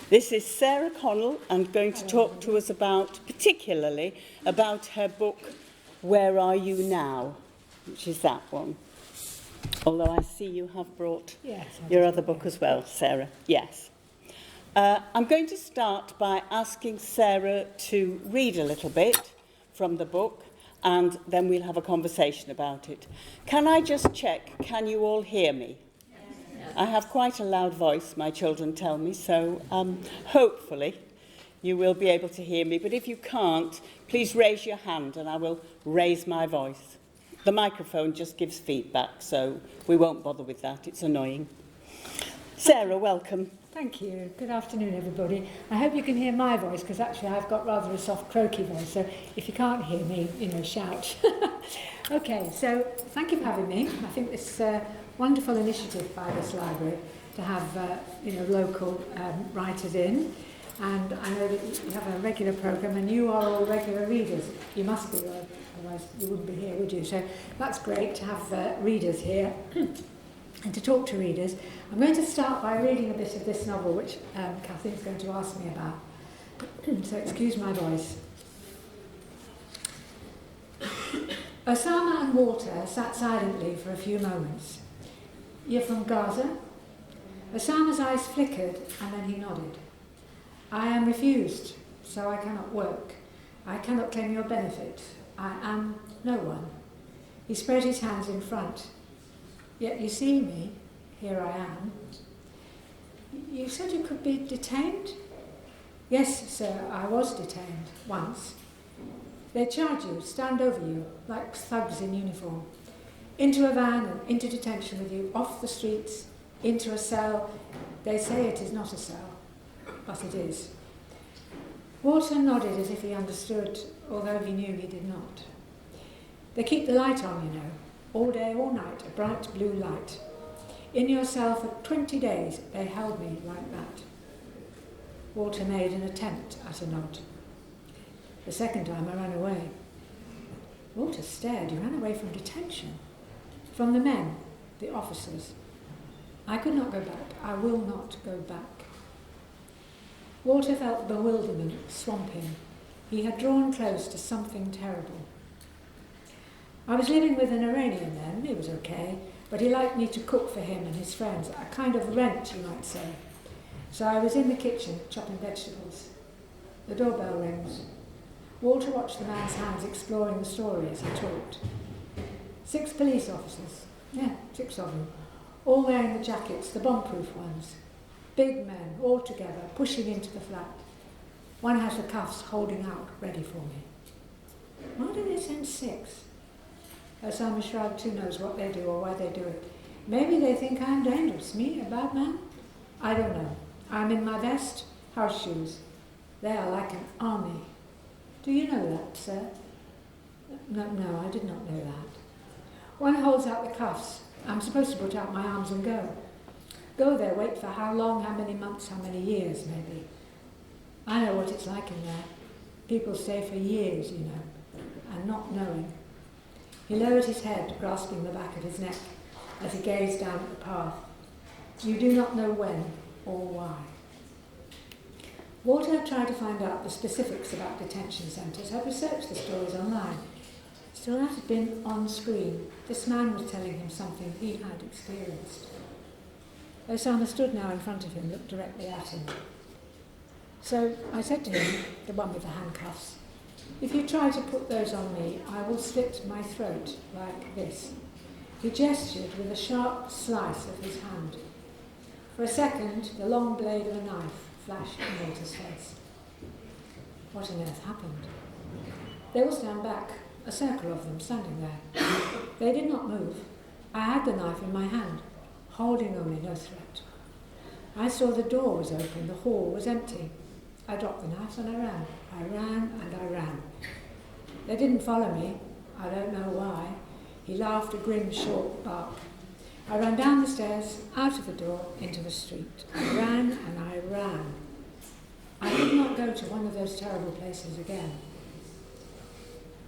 This is Sarah Connell and going to talk to us particularly about her book, Where Are You Now? Which is that one. Although I see you have brought your other book as well, Sarah. Yes. I'm going to start by asking Sarah to read a little bit from the book, and then we'll have a conversation about it. Can I just check, can you all hear me? I have quite a loud voice, my children tell me, so hopefully you will be able to hear me. But if you can't, please raise your hand and I will raise my voice. The microphone just gives feedback, so we won't bother with that. It's annoying. Sarah, welcome. Thank you. Good afternoon, everybody. I hope you can hear my voice, because actually I've got rather a soft, croaky voice, so if you can't hear me, shout. Okay, so thank you for having me. I think this wonderful initiative by this library to have local writers in, and I know that you have a regular programme and you are all regular readers. You must be, otherwise you wouldn't be here, would you? So that's great to have readers here and to talk to readers. I'm going to start by reading a bit of this novel, which Kathleen's going to ask me about. So excuse my voice. Osama and Walter sat silently for a few moments. "You're from Gaza?" Osama's eyes flickered and then he nodded. "I am refused, so I cannot work. I cannot claim your benefit. I am no one." He spread his hands in front. "Yet you see me. Here I am." "You said you could be detained?" "Yes, sir, I was detained once. They charge you, stand over you, like thugs in uniform. Into a van and into detention with you, off the streets, into a cell. They say it is not a cell, but it is." Walter nodded as if he understood, although he knew he did not. "They keep the light on, all day, all night, a bright blue light. In your cell for 20 days, they held me like that." Walter made an attempt at a nod. "The second time I ran away." Walter stared. "You ran away from detention?" "From the men, the officers. I could not go back. I will not go back." Walter felt bewilderment swamp him. He had drawn close to something terrible. "I was living with an Iranian then. He was okay, but he liked me to cook for him and his friends, a kind of rent, you might say. So I was in the kitchen chopping vegetables. The doorbell rings. Walter watched the man's hands exploring the story as he talked. 6 police officers, 6 of them, all wearing the jackets, the bomb-proof ones. Big men, all together, pushing into the flat. One has the cuffs holding out, ready for me. Why do they send 6? Osama shrugged. Who knows what they do or why they do it. Maybe they think I'm dangerous. Me, a bad man? I don't know. I'm in my vest, house shoes. They are like an army. Do you know that, sir? No, I did not know that. One holds out the cuffs. I'm supposed to put out my arms and go. Go there, wait for how long, how many months, how many years, maybe. I know what it's like in there. People stay for years, and not knowing. He lowered his head, grasping the back of his neck, as he gazed down at the path. You do not know when or why. Walter had tried to find out the specifics about detention centres, had researched the stories online. Still, that had been on screen. This man was telling him something he had experienced. Osama stood now in front of him, looked directly at him. So I said to him, the one with the handcuffs, "If you try to put those on me, I will slit my throat like this." He gestured with a sharp slice of his hand. For a second, the long blade of a knife flashed in Walter's face. What on earth happened? They all stand back, a circle of them standing there. They did not move. I had the knife in my hand, holding only no threat. I saw the door was open, the hall was empty. I dropped the knife and I ran. I ran and I ran. They didn't follow me. I don't know why. He laughed a grim, short bark. I ran down the stairs, out of the door, into the street. I ran and I ran. I did not go to one of those terrible places again.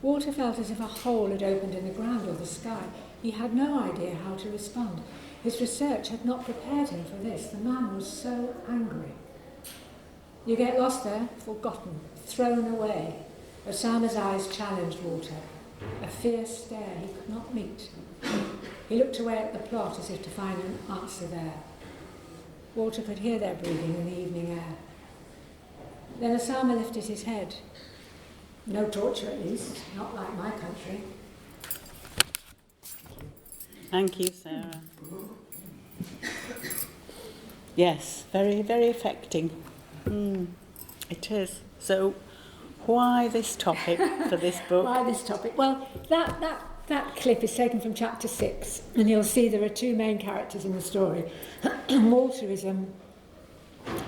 Walter felt as if a hole had opened in the ground or the sky. He had no idea how to respond. His research had not prepared him for this. The man was so angry. You get lost there, forgotten, thrown away. Osama's eyes challenged Walter, a fierce stare he could not meet. He looked away at the plot as if to find an answer there. Walter could hear their breathing in the evening air. Then Osama lifted his head. No torture, at least, not like my country. Thank you, Sarah. Yes, very, very affecting. It is. So, why this topic for this book? Why this topic? Well, that clip is taken from chapter 6, and you'll see there are two main characters in the story. Walter is a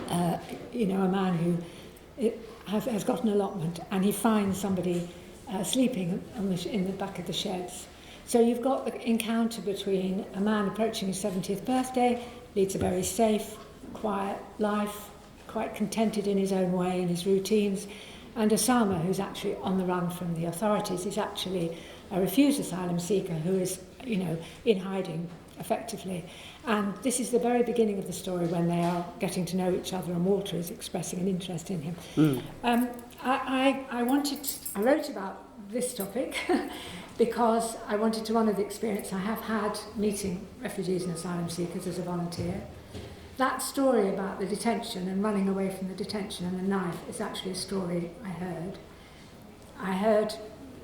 man who has got an allotment, and he finds somebody sleeping in the back of the sheds. So you've got the encounter between a man approaching his 70th birthday, leads a very safe, quiet life, quite contented in his own way, in his routines, and Osama, who's actually on the run from the authorities, is actually a refused asylum seeker who is, in hiding, effectively. And this is the very beginning of the story when they are getting to know each other and Walter is expressing an interest in him. I wrote about this topic because I wanted to honour the experience I have had meeting refugees and asylum seekers as a volunteer. That story about the detention and running away from the detention and the knife is actually a story I heard. I heard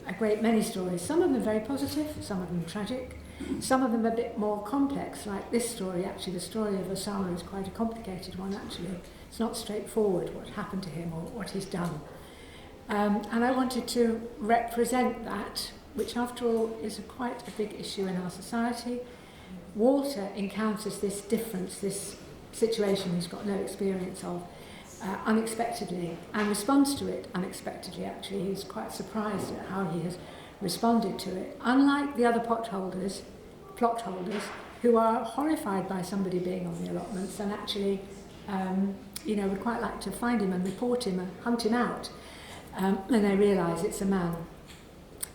a great many stories, some of them very positive, some of them tragic, some of them a bit more complex, like this story. Actually, the story of Osama is quite a complicated one, actually. It's not straightforward what happened to him or what he's done. And I wanted to represent that, which after all is quite a big issue in our society. Walter encounters this difference, this situation he's got no experience of, unexpectedly, and responds to it unexpectedly. Actually, he's quite surprised at how he has responded to it. Unlike the other plot holders, who are horrified by somebody being on the allotments and actually, would quite like to find him and report him and hunt him out, and they realise it's a man.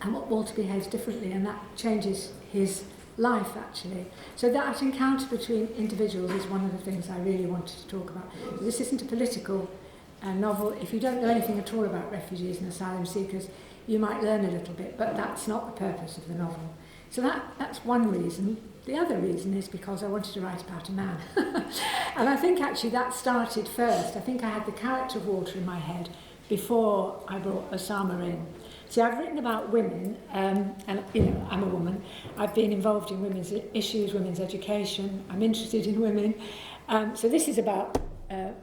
And Walter behaves differently, and that changes his life, actually. So that encounter between individuals is one of the things I really wanted to talk about. So this isn't a political novel. If you don't know anything at all about refugees and asylum seekers, you might learn a little bit, but that's not the purpose of the novel. So that's one reason. The other reason is because I wanted to write about a man. And I think actually that started first. I think I had the character of Walter in my head before I brought Osama in. See, I've written about women, and I'm a woman. I've been involved in women's issues, women's education. I'm interested in women. So this is about a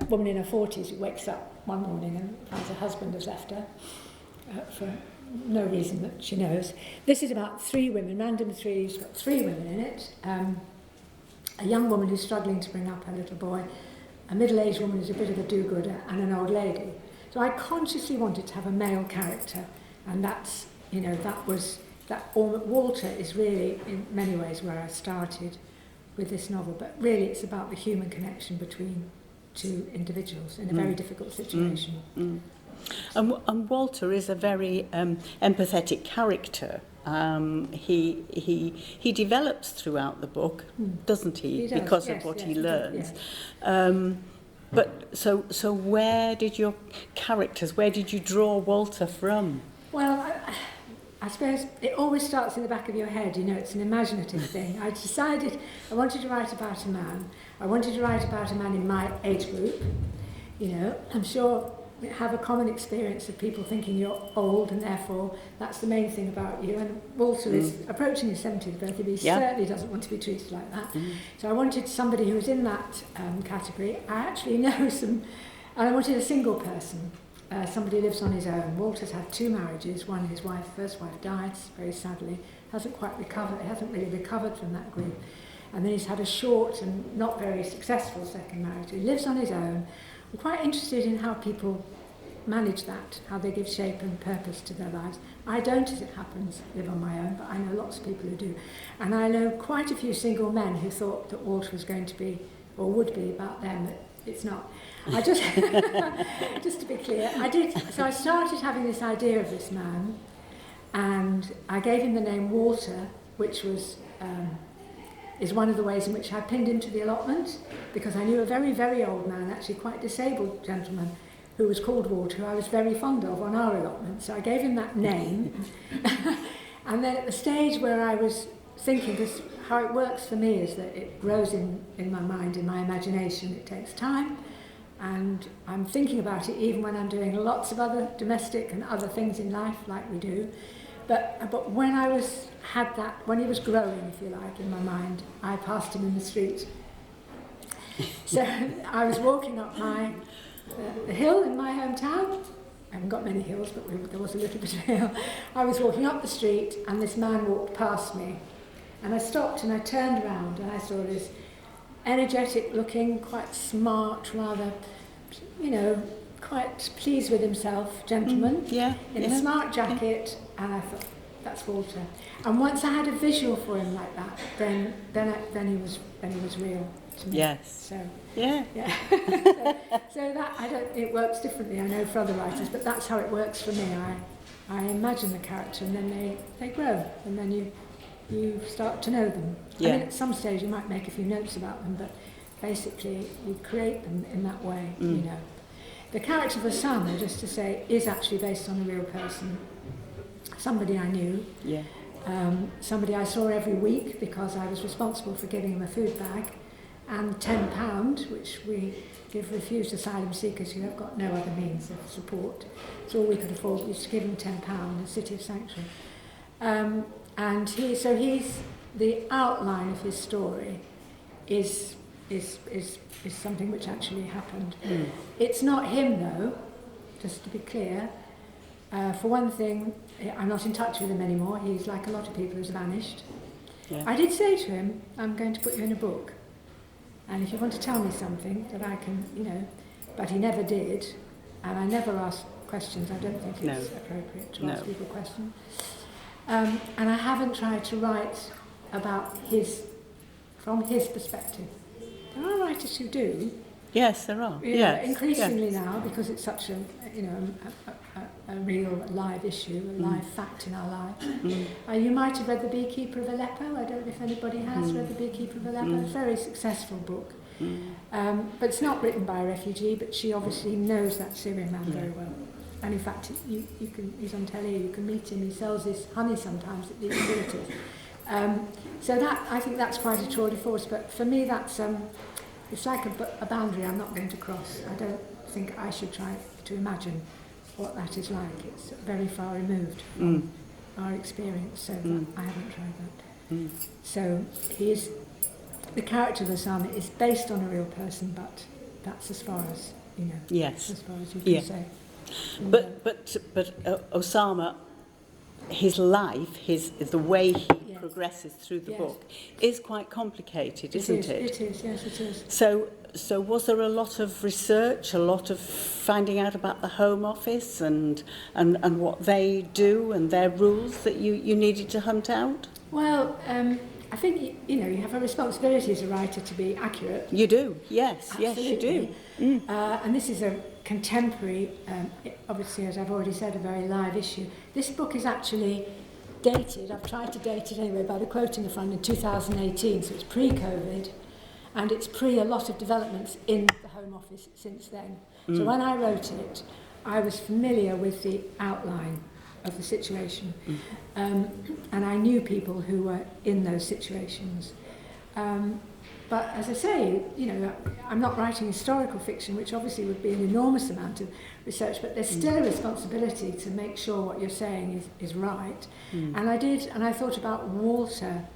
woman in her 40s who wakes up one morning and finds her husband has left her for no reason that she knows. This is about three women, random three. It's got three women in it. A young woman who's struggling to bring up her little boy, a middle-aged woman who's a bit of a do-gooder, and an old lady. So I consciously wanted to have a male character, and that's, Walter is really, in many ways, where I started with this novel, but really it's about the human connection between two individuals in a very difficult situation. And Walter is a very empathetic character. He develops throughout the book, doesn't he? He does, because yes, of what yes, he learns. Yes. But so where did your characters, where did you draw Walter from? Well, I suppose it always starts in the back of your head, it's an imaginative thing. I decided I wanted to write about a man. I wanted to write about a man in my age group. I'm sure we have a common experience of people thinking you're old and therefore that's the main thing about you. And Walter is approaching his 70th birthday, but he certainly doesn't want to be treated like that. So I wanted somebody who was in that category. I actually know some, and I wanted a single person. Somebody who lives on his own. Walter's had two marriages. One, his first wife died, very sadly. Hasn't really recovered from that grief. And then he's had a short and not very successful second marriage. He lives on his own. I'm quite interested in how people manage that, how they give shape and purpose to their lives. I don't, as it happens, live on my own, but I know lots of people who do. And I know quite a few single men who thought that Walter was going to be, or would be, about them, but it's not. I just, just to be clear, so I started having this idea of this man, and I gave him the name Walter, which was is one of the ways in which I pinned him to the allotment, because I knew a very, very old man, actually quite disabled gentleman, who was called Walter, who I was very fond of on our allotment. So I gave him that name. And then at the stage where I was thinking, because how it works for me is that it grows in my mind, in my imagination. It takes time, and I'm thinking about it even when I'm doing lots of other domestic and other things in life, like we do. But when when he was growing, if you like, in my mind, I passed him in the street. So I was walking up the hill in my hometown. I haven't got many hills, but there was a little bit of hill. I was walking up the street, and this man walked past me. And I stopped and I turned around, and I saw this energetic looking, quite smart, rather, quite pleased with himself gentleman in a smart jacket, and I thought, that's Walter. And once I had a visual for him like that, then he was real to me. Yes. So yeah. so that it works differently, I know, for other writers, but that's how it works for me. I imagine the character, and then they grow, and then you start to know them. Yeah. I mean, at some stage you might make a few notes about them, but basically you create them in that way, The character of Osama, just to say, is actually based on a real person. Somebody I knew. Yeah. Somebody I saw every week because I was responsible for giving him a food bag, and £10, which we give refused asylum seekers who have got no other means of support. It's all we could afford. We used to give him £10, the City of Sanctuary. And he's the outline of his story is something which actually happened. It's not him, though, just to be clear. For one thing, I'm not in touch with him anymore. He's, like a lot of people, who's vanished. Yeah. I did say to him, I'm going to put you in a book, and if you want to tell me something that I can, but he never did, and I never asked questions. I don't think it's appropriate to ask people questions. And I haven't tried to write about from his perspective. There are writers who do. Yes, there are. Yes. Increasingly now, because it's such a real live issue, a live fact in our lives. You might have read The Beekeeper of Aleppo. I don't know if anybody has read The Beekeeper of Aleppo. It's a very successful book. But it's not written by a refugee, but she obviously knows that Syrian man very well. And in fact, he's on telly, you can meet him, he sells his honey sometimes at these facilities. So I think that's quite a tour de force, but for me that's, it's like a boundary I'm not going to cross. I don't think I should try to imagine what that is like. It's very far removed from our experience, so I haven't tried that. So the character of Osama is based on a real person, but that's as far as, yes. as far as you can say. But Osama, his life, the way he progresses through the book is quite complicated, isn't it? It is, yes, it is. So was there a lot of research, a lot of finding out about the Home Office and what they do and their rules that you needed to hunt out? Well, I think, you have a responsibility as a writer to be accurate. You do, yes. Absolutely. Yes, you do. And this is a contemporary, obviously, as I've already said, a very live issue. This book is actually dated, I've tried to date it anyway, by the quote in the front, in 2018, so it's pre-COVID, and it's pre a lot of developments in the Home Office since then. So when I wrote it, I was familiar with the outline of the situation, and I knew people who were in those situations. But as I say, I'm not writing historical fiction, which obviously would be an enormous amount of research, but there's still a responsibility to make sure what you're saying is right. And I thought about Walter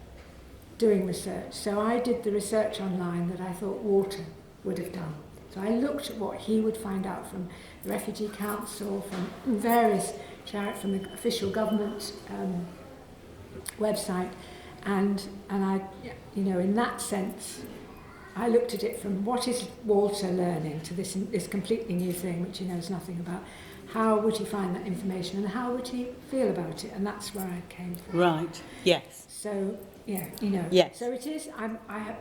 doing research. So I did the research online that I thought Walter would have done. So I looked at what he would find out from the Refugee Council, from various charities, from the official government website, and I, in that sense, I looked at it from what is Walter learning to this completely new thing which he knows nothing about. How would he find that information, and how would he feel about it? And that's where I came from. Right. Yes. So Yes. So it is. I have,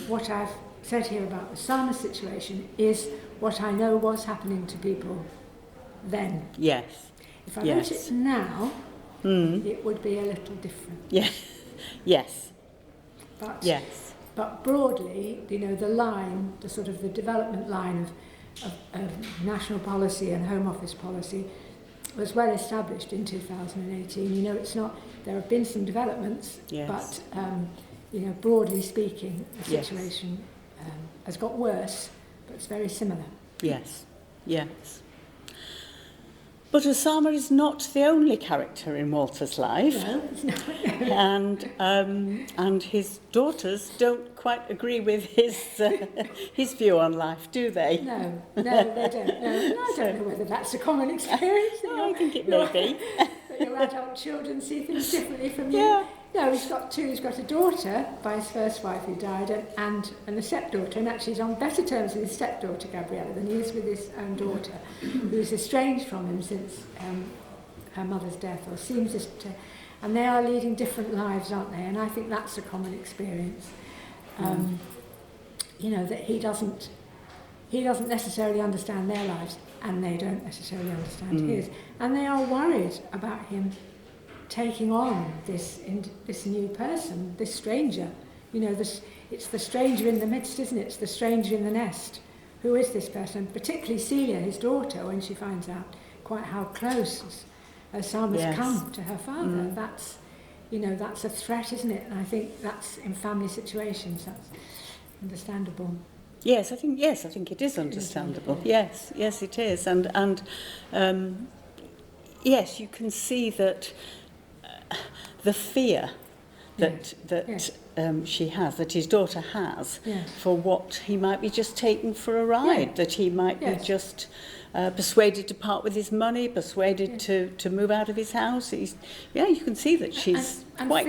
what I've said here about Osama's situation is what I know was happening to people then. Yes. If I wrote it now, it would be a little different. Yes. Yes. But Yes. but broadly, the sort of the development line of national policy and Home Office policy was well established in 2018. It's not, there have been some developments, Yes. but broadly speaking, the Yes. situation has got worse, but it's very similar. Yes. Yes. But Osama is not the only character in Walter's life. No, it's not. And his daughters don't quite agree with his view on life, do they? No, they don't. No, and I don't know whether that's a common experience. I think it may be. That your adult children see things differently from you. Yeah. No, he's got two. He's got a daughter by his first wife who died, and a stepdaughter, and actually he's on better terms with his stepdaughter Gabriella than he is with his own daughter, who's estranged from him since her mother's death, or seems to. And they are leading different lives, aren't they? And I think that's a common experience. That he doesn't necessarily understand their lives, and they don't necessarily understand his, and they are worried about him taking on this new person, this stranger. It's the stranger in the midst, isn't it? It's the stranger in the nest. Who is this person? Particularly Celia, his daughter, when she finds out quite how close Osama's come to her father. That's a threat, isn't it? And I think that's in family situations, that's understandable. Yes, I think it is understandable. Yes, it is, and yes, you can see that the fear that she has, that his daughter has, for what he might be just taken for a ride, that he might be just persuaded to part with his money, persuaded to move out of his house. You can see that she's and quite...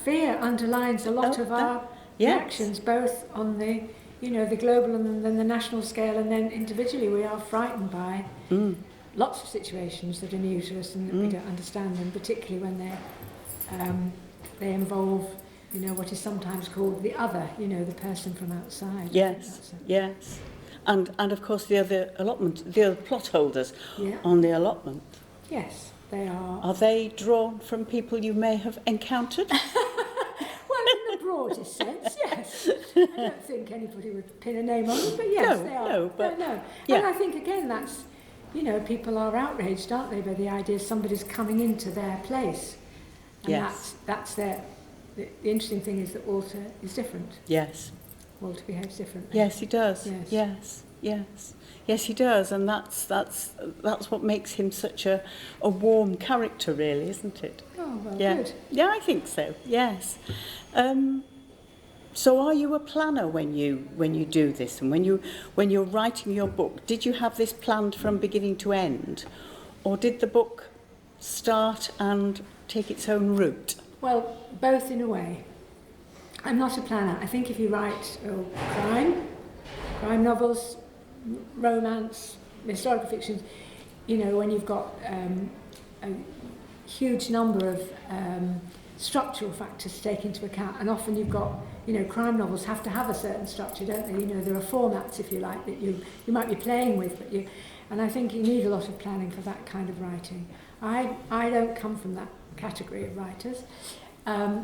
fear underlines a lot of our reactions, both on the global and then the national scale, and then individually we are frightened by lots of situations that are new to us and that we don't understand them, particularly when they involve what is sometimes called the other, the person from outside. Yes. And of course the other allotment, the other plot holders on the allotment. Yes, they are. Are they drawn from people you may have encountered? Well, in the broadest sense, yes. I don't think anybody would pin a name on them, but yes, they are. No. Yeah. And I think, again, that's, people are outraged, aren't they, by the idea somebody's coming into their place. And that's their... The interesting thing is that Walter is different. Yes. Walter behaves differently. Yes, he does. Yes, he does, and that's what makes him such a warm character, really, isn't it? Oh, well, good. Yeah, I think so. Yes. So, are you a planner when you do this, and when you're writing your book? Did you have this planned from beginning to end, or did the book start and take its own route? Well, both in a way. I'm not a planner. I think if you write crime novels, romance, historical fictions, when you've got a huge number of structural factors to take into account, and often you've got, crime novels have to have a certain structure, don't they? There are formats, if you like, that you might be playing with, and I think you need a lot of planning for that kind of writing. I don't come from that category of writers,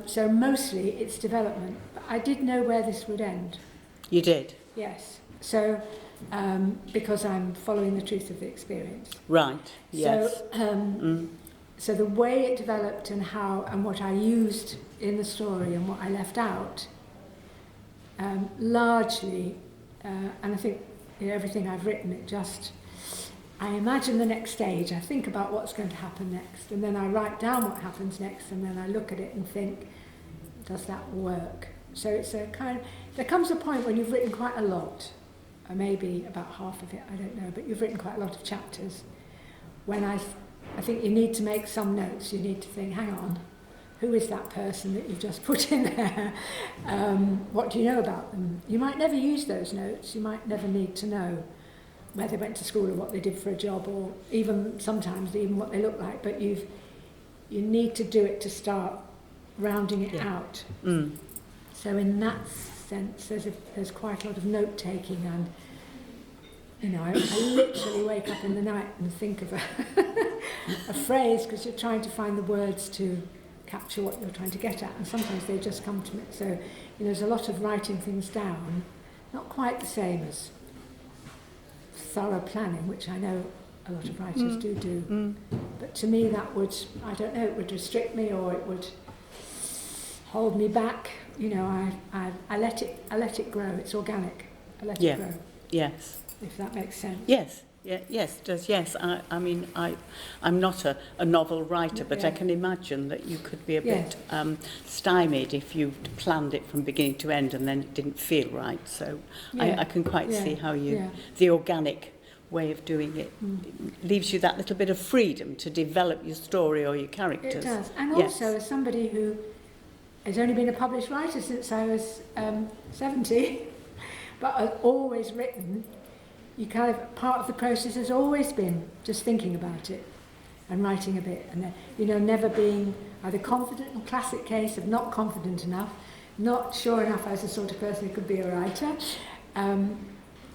so mostly it's development. But I did know where this would end. You did? Yes. So, because I'm following the truth of the experience. Right. Yes. So the way it developed and how and what I used in the story and what I left out, largely, and I think everything I've written, I imagine the next stage, I think about what's going to happen next, and then I write down what happens next, and then I look at it and think, does that work? So it's a kind of, there comes a point when you've written quite a lot, or maybe about half of it, I don't know, but you've written quite a lot of chapters, when I think you need to make some notes. You need to think, hang on, who is that person that you've just put in there? What do you know about them? You might never use those notes, you might never need to know where they went to school or what they did for a job, or sometimes what they look like, but you need to do it to start rounding it out. So in that sense, there's quite a lot of note taking, and I literally wake up in the night and think of a phrase, because you're trying to find the words to capture what you're trying to get at, and sometimes they just come to me. So, you know, there's a lot of writing things down, not quite the same as thorough planning, which I know a lot of writers do. But to me that would, I don't know, it would restrict me or it would hold me back. You know, I let it grow. It's organic. I let it grow. Yes. If that makes sense. Yes. Yeah, yes, it does. Yes, I mean, I'm not a novel writer, but I can imagine that you could be a bit stymied if you planned it from beginning to end and then it didn't feel right. So I can quite see how the organic way of doing it leaves you that little bit of freedom to develop your story or your characters. It does. And also, as somebody who has only been a published writer since I was 70, but I've always written, you kind of, part of the process has always been just thinking about it and writing a bit, and then, you know, never being either confident, in classic case of not confident enough, not sure enough I was the sort of person who could be a writer,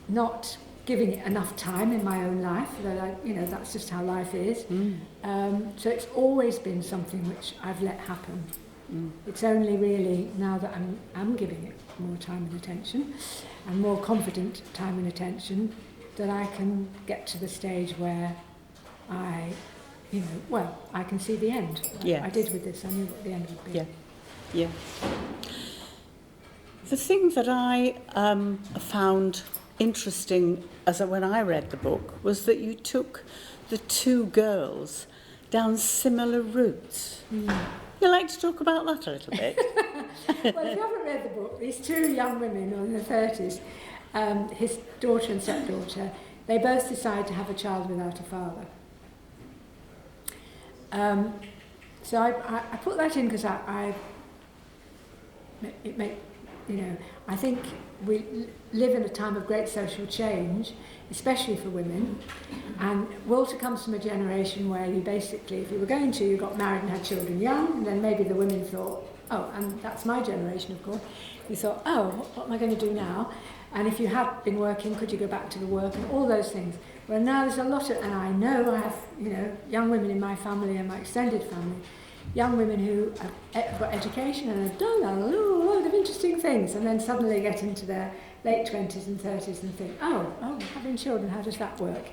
not giving it enough time in my own life, that you know, that's just how life is. So it's always been something which I've let happen. It's only really now that I'm giving it more time and attention, and more confident time and attention, that I can get to the stage where I, you know, well, I can see the end. I did with this, I knew what the end would be. Yeah. The thing that I found interesting when I read the book was that you took the two girls down similar routes. You like to talk about that a little bit? Well, if you haven't read the book, these two young women in their 30s, his daughter and stepdaughter, they both decide to have a child without a father. So I put that in because you know, I think we live in a time of great social change, especially for women, and Walter comes from a generation where you basically, if you were going to, you got married and had children young, and then maybe the women thought, oh, and that's my generation, of course, you thought, oh, what am I going to do now? And if you had been working, could you go back to the work, and all those things. Well, now there's a lot of, and I know I have, you know, young women in my family and my extended family, young women who have got education and have done a load of interesting things, and then suddenly get into their late 20s and 30s and think, oh, having children, how does that work?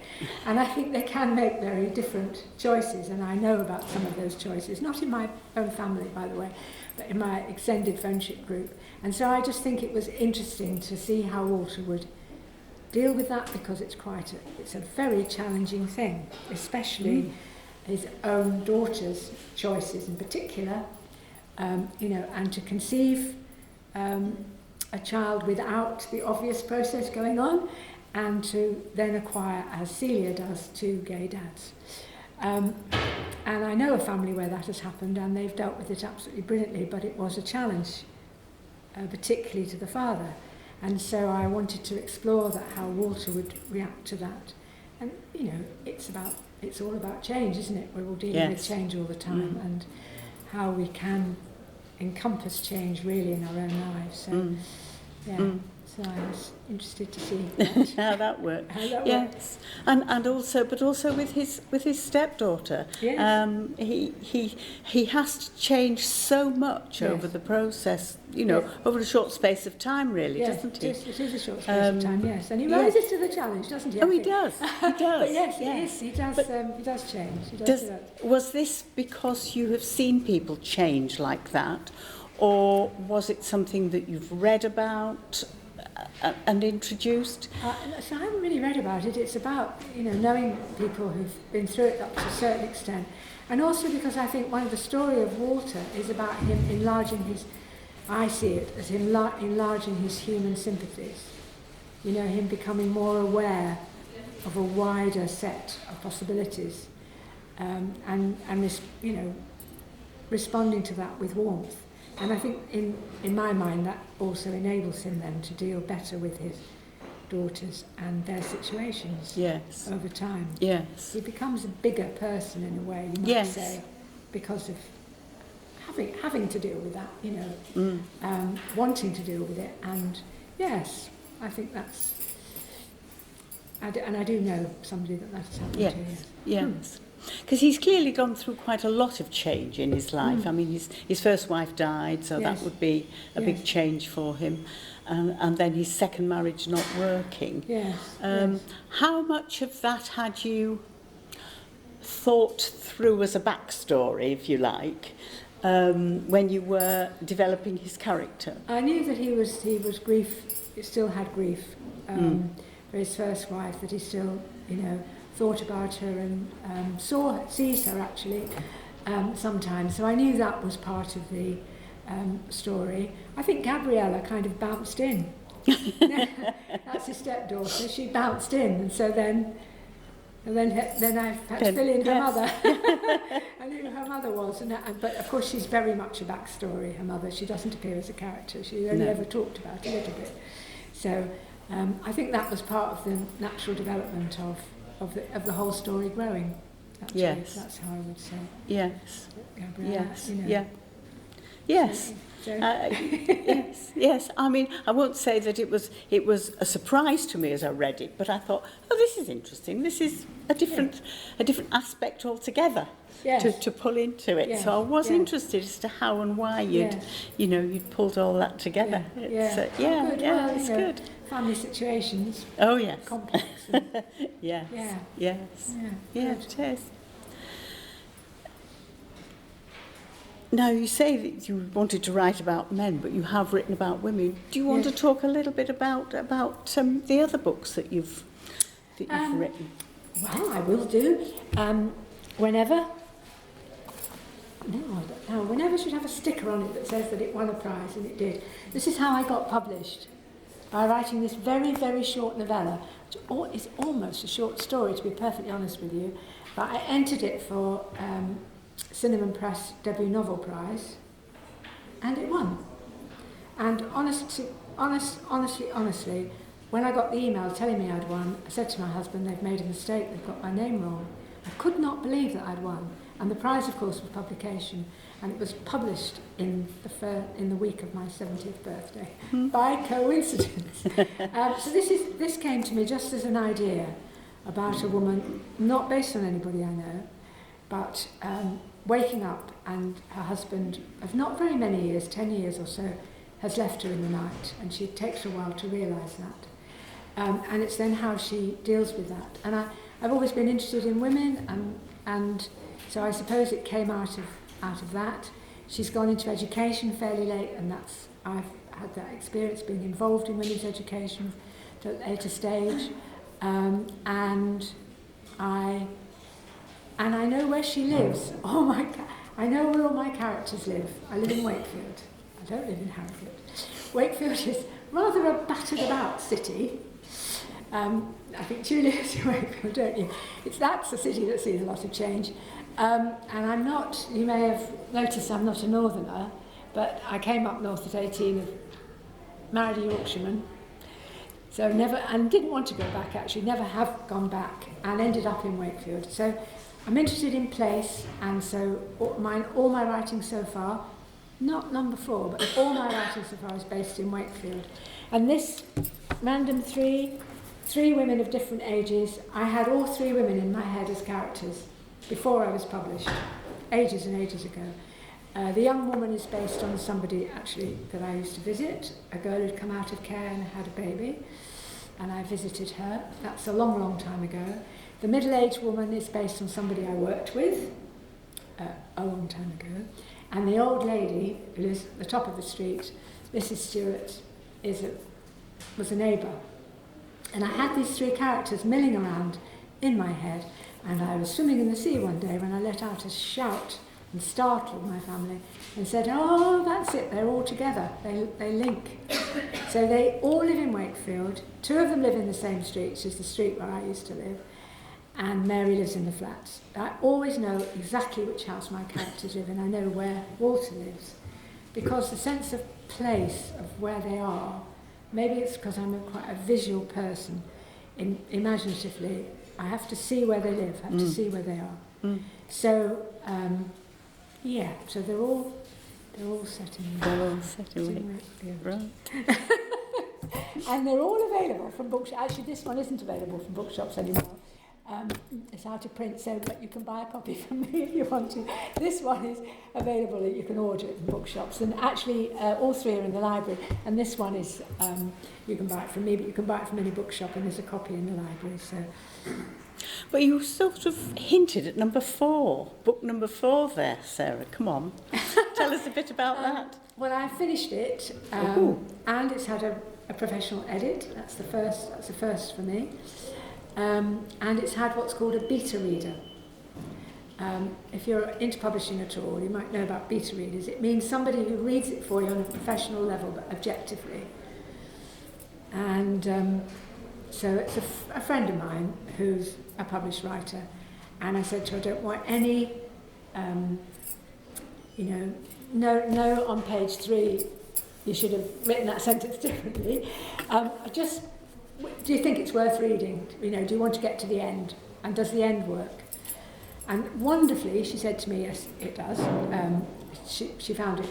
And I think they can make very different choices, and I know about some of those choices, not in my own family, by the way, but in my extended friendship group. And so I just think it was interesting to see how Walter would deal with that, because it's a very challenging thing, especially his own daughter's choices in particular, you know, and to conceive a child without the obvious process going on, and to then acquire, as Celia does, two gay dads. And I know a family where that has happened, and they've dealt with it absolutely brilliantly, but it was a challenge, particularly to the father. And so I wanted to explore that, how Walter would react to that. And, you know, it's all about change, isn't it? We're all dealing with change all the time, and how we can encompass change really in our own lives. So, so I was interested to see how that worked. Yes, and also with his stepdaughter. Yes. He has to change so much over the process, you know, over a short space of time, really, doesn't he? It is a short space of time, yes, and he rises to the challenge, doesn't he? Oh, he does. He does. But yes, it is. He does change. He does do that. Was this because you have seen people change like that, or was it something that you've read about and introduced? So I haven't really read about it. It's about, you know, knowing people who've been through it up to a certain extent, and also because I think one of the story of Walter is about him enlarging his, I see it as him enlarging his human sympathies. You know, him becoming more aware of a wider set of possibilities, and you know, responding to that with warmth. And I think in my mind that also enables him then to deal better with his daughters and their situations over time. Yes. He becomes a bigger person in a way, you might say, because of having to deal with that, you know, wanting to deal with it. And yes, I think that's, and I do know somebody that has happened to. Yes. Because he's clearly gone through quite a lot of change in his life. I mean, his first wife died, so that would be a big change for him. And then his second marriage not working. How much of that had you thought through as a backstory, if you like, when you were developing his character? I knew that he was still had grief for his first wife, that he still, thought about her and sees her actually sometimes. So I knew that was part of the story. I think Gabriella kind of bounced in. That's his stepdaughter. She bounced in, and so then I had to fill in her mother. I knew who her mother was, but of course she's very much a backstory. Her mother, she doesn't appear as a character. She only ever talked about a little bit. So I think that was part of the natural development of the whole story growing. Actually. Yes, that's how I would say. Yes. Gabriella, yes. Yeah. Yes. So. Yes. I mean, I won't say that it was a surprise to me as I read it, but I thought, oh, this is interesting. This is a different aspect altogether to pull into it. So I was interested as to how and why you'd pulled all that together. It's good. Family situations. Oh yes. Complex. Yes. It is. Now, you say that you wanted to write about men, but you have written about women. Do you want to talk a little bit about the other books that you've written? Well, I will do. Whenever. No, I don't know. Whenever should have a sticker on it that says that it won a prize, and it did. This is how I got published, by writing this very, very short novella, which is almost a short story, to be perfectly honest with you. But I entered it for Cinnamon Press Debut Novel Prize, and it won. And honestly, when I got the email telling me I'd won, I said to my husband, they've made a mistake, they've got my name wrong. I could not believe that I'd won. And the prize, of course, was publication, and it was published in the week of my 70th birthday, by coincidence. So this came to me just as an idea about a woman, not based on anybody I know, but waking up, and her husband of not very many years, 10 years or so, has left her in the night, and she takes her a while to realise that. And it's then how she deals with that. And I've always been interested in women, and so I suppose it came out of that. She's gone into education fairly late, and I've had that experience being involved in women's education at a later stage, and I know where she lives. I know where all my characters live. I live in Wakefield. I don't live in Harrogate. Wakefield is rather a battered about city. I think you live in Wakefield, don't you? That's a city that's seen a lot of change. And I'm not, you may have noticed I'm not a northerner, but I came up north at 18, married a Yorkshireman, so and didn't want to go back actually, never have gone back, and ended up in Wakefield. So I'm interested in place, and so all my writing so far, not number 4, but all my writing so far is based in Wakefield. And this random three women of different ages, I had all 3 women in my head as characters before I was published, ages and ages ago. The young woman is based on somebody actually that I used to visit, a girl who'd come out of care and had a baby, and I visited her. That's a long, long time ago. The middle-aged woman is based on somebody I worked with a long time ago. And the old lady, who lives at the top of the street, Mrs. Stewart, was a neighbour. And I had these 3 characters milling around in my head, and I was swimming in the sea one day when I let out a shout and startled my family and said, oh, that's it, they're all together, they link. So they all live in Wakefield. 2 of them live in the same street, which is the street where I used to live, and Mary lives in the flats. I always know exactly which house my characters live in. I know where Walter lives, because the sense of place of where they are, maybe it's because I'm quite a visual person, imaginatively, I have to see where they live, I have to see where they are. So, so they're all set in Wakefield. Right. And they're all available from bookshops. Actually, this one isn't available from bookshops anymore. It's out of print, so but you can buy a copy from me if you want to. This one is available, you can order it in bookshops, and actually all three are in the library, and this one is, you can buy it from me, but you can buy it from any bookshop, and there's a copy in the library. So. But you sort of hinted at number 4, book number 4 there, Sarah. Come on, tell us a bit about that. Well, I finished it, and it's had a professional edit. That's the first for me. And it's had what's called a beta reader. If you're into publishing at all, you might know about beta readers. It means somebody who reads it for you on a professional level, but objectively. And so it's a friend of mine who's a published writer, and I said to her, I don't want any, no on page 3, you should have written that sentence differently. Do you think it's worth reading? Do you want to get to the end? And does the end work? And wonderfully, she said to me, yes, it does. She found it,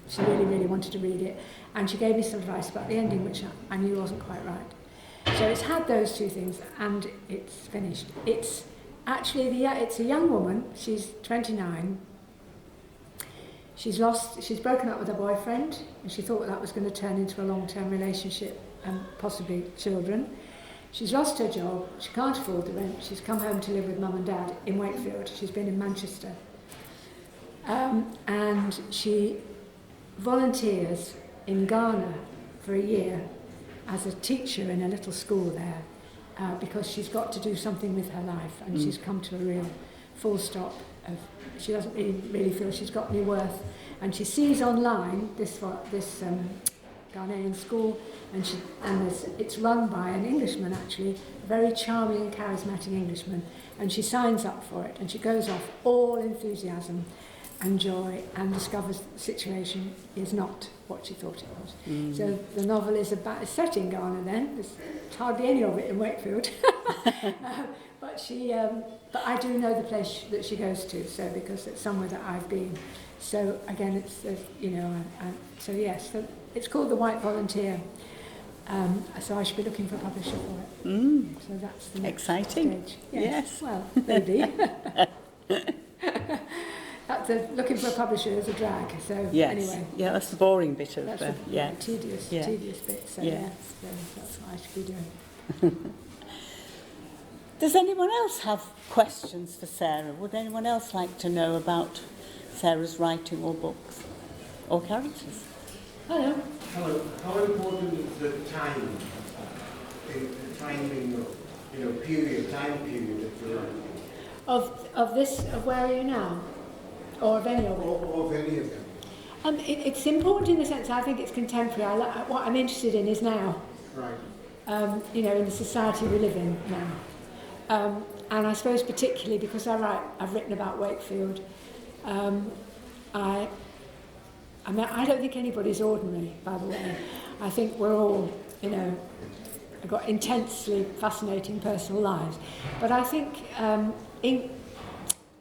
she really, really wanted to read it. And she gave me some advice about the ending, which I knew wasn't quite right. So it's had those two things, and it's finished. It's actually, it's a young woman. She's 29. She's broken up with her boyfriend, and she thought that was going to turn into a long-term relationship and possibly children. She's lost her job, she can't afford the rent, she's come home to live with mum and dad in Wakefield, she's been in Manchester. And she volunteers in Ghana for a year as a teacher in a little school there, because she's got to do something with her life, and she's come to a real full stop of, she doesn't really feel she's got any worth. And she sees online this Ghanaian school, and it's run by an Englishman, actually, a very charming and charismatic Englishman, and she signs up for it, and she goes off all enthusiasm and joy, and discovers the situation is not what she thought it was. So the novel is set in Ghana then, there's hardly any of it in Wakefield, but I do know the place that she goes to, so because it's somewhere that I've been. So again, it's so yes, so it's called The White Volunteer. So I should be looking for a publisher for it. So that's the next exciting stage. Yes. Well, maybe. Looking for a publisher is a drag. So yes. Anyway. Yeah, that's the boring bit of that's the tedious bit. So so that's what I should be doing. Does anyone else have questions for Sarah? Would anyone else like to know about Sarah's writing or books or characters? Hello. Hello. How important is the time? The timing of, time period that you're writing? Of where are you now? Or of any of it? Or of any of them. It's important in the sense I think it's contemporary. What I'm interested in is now. Right. In the society we live in now. And I suppose particularly because I've written about Wakefield. I don't think anybody's ordinary, by the way. I think we're all, got intensely fascinating personal lives. But I think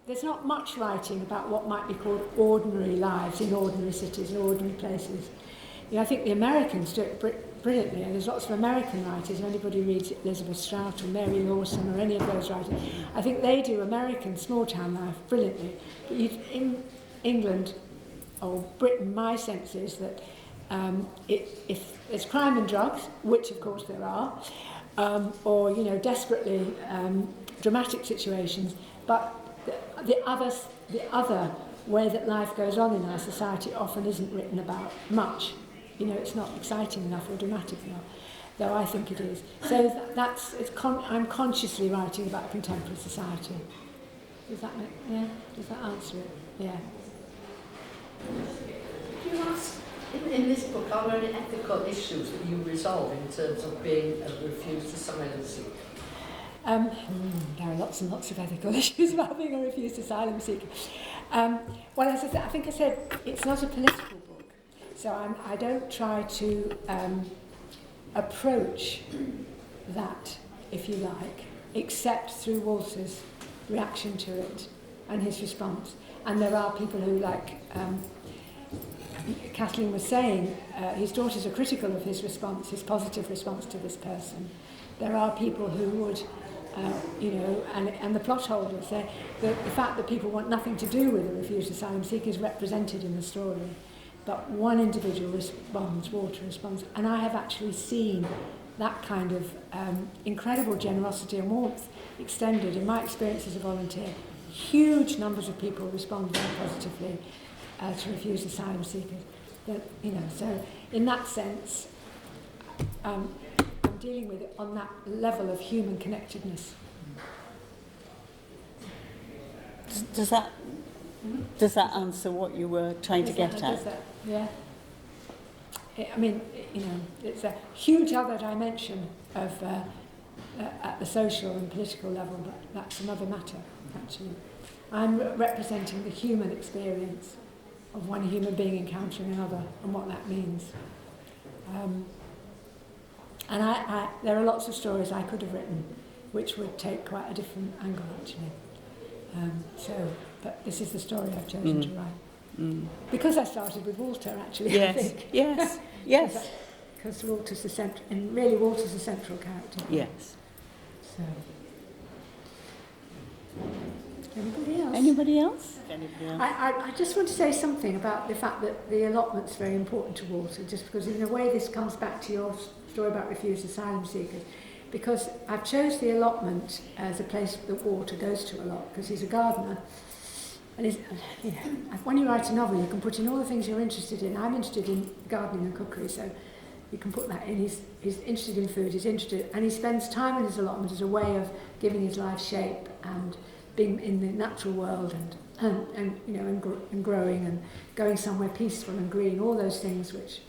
there's not much writing about what might be called ordinary lives in ordinary cities and ordinary places. I think the Americans do it brilliantly, and there's lots of American writers. If anybody reads Elizabeth Strout or Mary Lawson or any of those writers, I think they do American small-town life brilliantly. But in England or Britain, my sense is that if there's crime and drugs, which of course there are, or desperately dramatic situations, but the other way that life goes on in our society often isn't written about much. It's not exciting enough or dramatic enough, though I think it is. So I'm consciously writing about contemporary society. Does that answer it? Yeah. Could you ask, in this book, are there any ethical issues that you resolve in terms of being refused asylum seeker? There are lots and lots of ethical issues about being a refused asylum seeker. Well, as I think I said, it's not a political book, so I don't try to approach that, if you like, except through Walter's reaction to it and his response. And there are people who, like Kathleen was saying, his daughters are critical of his response, his positive response to this person. There are people who would and the plot holders. The fact that people want nothing to do with the refused asylum seeker is represented in the story. But one individual responds, Walter responds, and I have actually seen that kind of incredible generosity and warmth extended in my experience as a volunteer. Huge numbers of people respond very positively to refused asylum seekers. So in that sense, I'm dealing with it on that level of human connectedness. Does that answer what you were trying to get at? Yeah. It's a huge other dimension of at the social and political level, but that's another matter, actually. I'm representing the human experience of one human being encountering another and what that means. There are lots of stories I could have written which would take quite a different angle, actually. But this is the story I've chosen to write. Because I started with Walter, actually, yes. I think. Yes. Because Walter's the central character. Yes. So. Anybody else? Anybody else? I just want to say something about the fact that the allotment's very important to Walter, just because in a way this comes back to your story about refused asylum seekers, because I've chose the allotment as a place that Walter goes to a lot, because he's a gardener. And when you write a novel, you can put in all the things you're interested in. I'm interested in gardening and cookery, so you can put that in. He's interested in food, and he spends time in his allotment as a way of giving his life shape and being in the natural world and growing and going somewhere peaceful and green, all those things which...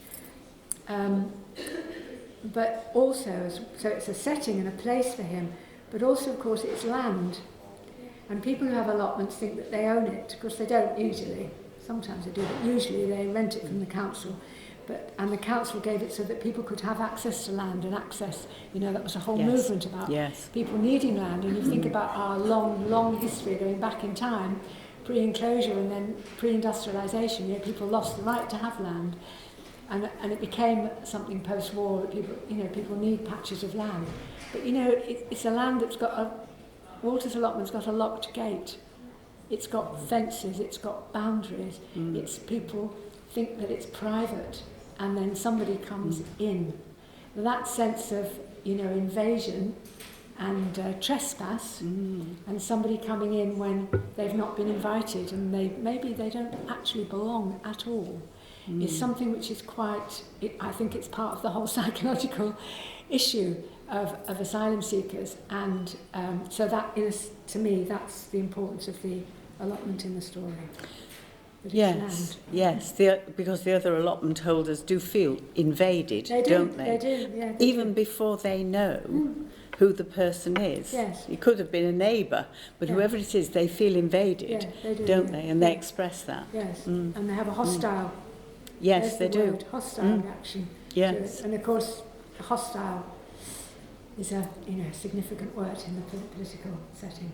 but also, so it's a setting and a place for him, but also, of course, it's land. And people who have allotments think that they own it. Of course, they don't usually. Sometimes they do, but usually they rent it from the council. And the council gave it so that people could have access to land and access, that was a whole movement about people needing land. And you think about our long, long history going back in time, pre-enclosure and then pre-industrialisation, people lost the right to have land. And it became something post-war that people need patches of land. But, it's a land that's got Walter's allotment's got a locked gate. It's got fences, it's got boundaries. It's people think that it's private, and then somebody comes in. That sense of, invasion and trespass, and somebody coming in when they've not been invited and maybe they don't actually belong at all, is something which is I think it's part of the whole psychological issue of asylum seekers, and so that is, to me, that's the importance of the allotment in the story. Yes, because the other allotment holders do feel invaded, don't they? They do, yeah. Even before they know who the person is. Yes. It could have been a neighbour, but whoever it is, they feel invaded, don't they? And they express that. Yes, and they have a hostile. Yes, they do. Hostile reaction. Yes. To it. And of course, hostile is a significant word in the political setting,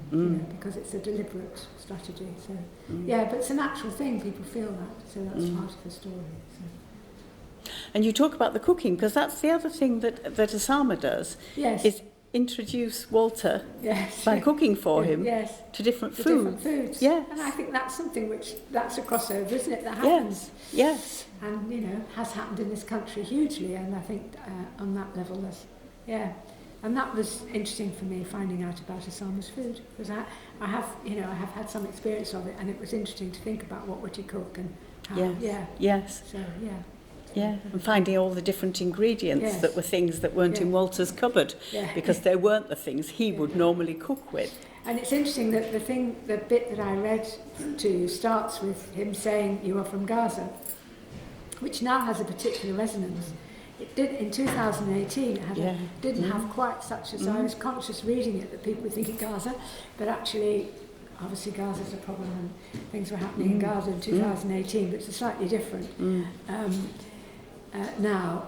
because it's a deliberate strategy. So but it's a natural thing. People feel that, so that's part of the story. So. And you talk about the cooking, because that's the other thing that Osama does. Yes. Is introduce Walter by cooking for him to different foods. Yes. And I think that's something that's a crossover, isn't it? That happens. Yes. And has happened in this country hugely, and I think on that level, and that was interesting for me, finding out about Osama's food, because I have had some experience of it, and it was interesting to think about what would you cook and how. Yes. So and finding all the different ingredients that were things that weren't in Walter's cupboard, because they weren't the things he would normally cook with. And it's interesting that the bit that I read to you starts with him saying, "You are from Gaza," which now has a particular resonance. It did in 2018. It didn't have quite such as I was conscious reading it that people would think of Gaza, but actually, obviously Gaza's a problem and things were happening in Gaza in 2018, but it's slightly different now.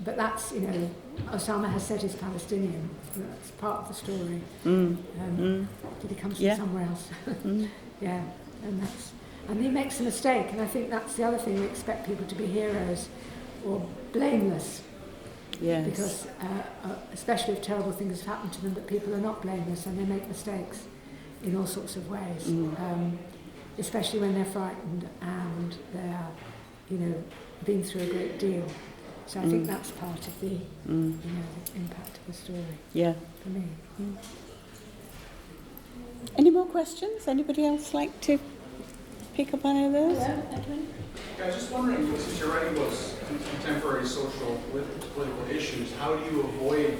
But that's Osama has said he's Palestinian. That's part of the story. That he comes from somewhere else. And he makes a mistake, and I think that's the other thing. We expect people to be heroes or blameless. Yes. Because especially if terrible things have happened to them, but people are not blameless and they make mistakes in all sorts of ways, especially when they're frightened and they're, been through a great deal. So I think that's part of the, the impact of the story. Yeah. For me. Any more questions? Anybody else like to pick up on any of those? Hello, Edwin. I was just wondering, since you're writing books on contemporary social political issues, how do you avoid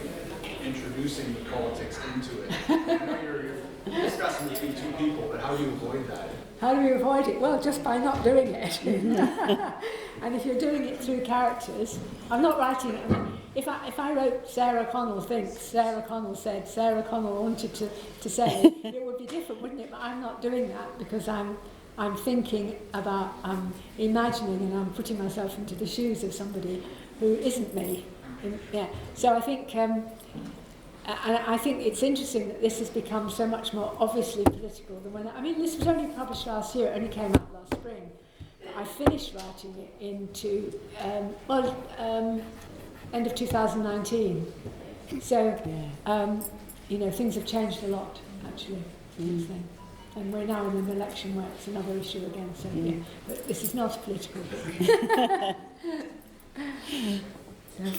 introducing the politics into it? I know you're discussing between two people, but how do you avoid that? How do we avoid it? Well, just by not doing it. And if you're doing it through characters, I'm not writing it. If I wrote Sarah Connell thinks, Sarah Connell said, Sarah Connell wanted to say, it would be different, wouldn't it? But I'm not doing that because I'm thinking about, I'm imagining and I'm putting myself into the shoes of somebody who isn't me. So I think, and I think it's interesting that this has become so much more obviously political than when, this was only published last year, it only came out last spring. I finished writing it into, end of 2019. So, things have changed a lot, actually, since then. And we're now in an election where it's another issue again, so but this is not a political book.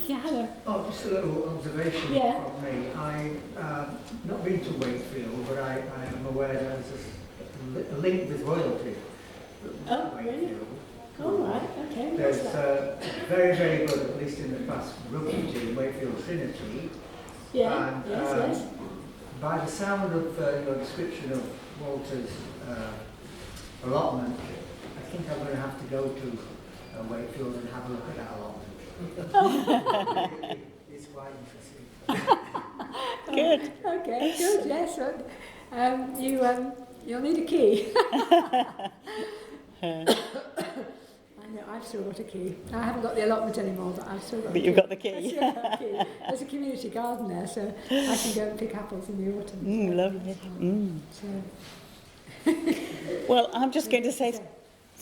Hello. Oh, just a little observation from me. I've not been to Wakefield, but I am aware that there's a link with royalty. Oh, really? Oh, right, okay. There's very, very good, at least in the past, rugby team, Wakefield Trinity. Yeah, And, yes. by the sound of your description of Walter's allotment, I think I'm going to have to go to Wakefield and have a look at that allotment. It's quite interesting. Good. Okay, good, yes. You'll need a key. I know, I've still got a key. I haven't got the allotment anymore, but I've still got But a you've key. got the key. I've still got a key. There's a community garden there, so I can go and pick apples in the autumn. Lovely. So. Well, I'm just going to say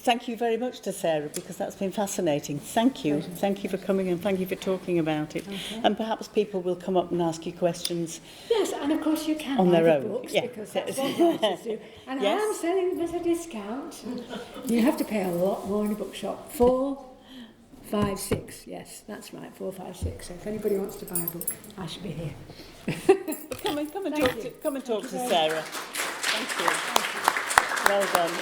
thank you very much to Sarah, because that's been fascinating. Thank you. Pleasure. Thank you for coming and thank you for talking about it. Okay. And perhaps people will come up and ask you questions. Yes, and of course you can On buy their the own, books, yeah. because that's what writers do. And Yes. I am selling them at a discount. You have to pay a lot more in a bookshop. 4, 5, 6. Yes, that's right. 4, 5, 6. So if anybody wants to buy a book, I should be here. Come and Thank you. talk to Thank you Sarah. very Thank you. Well done.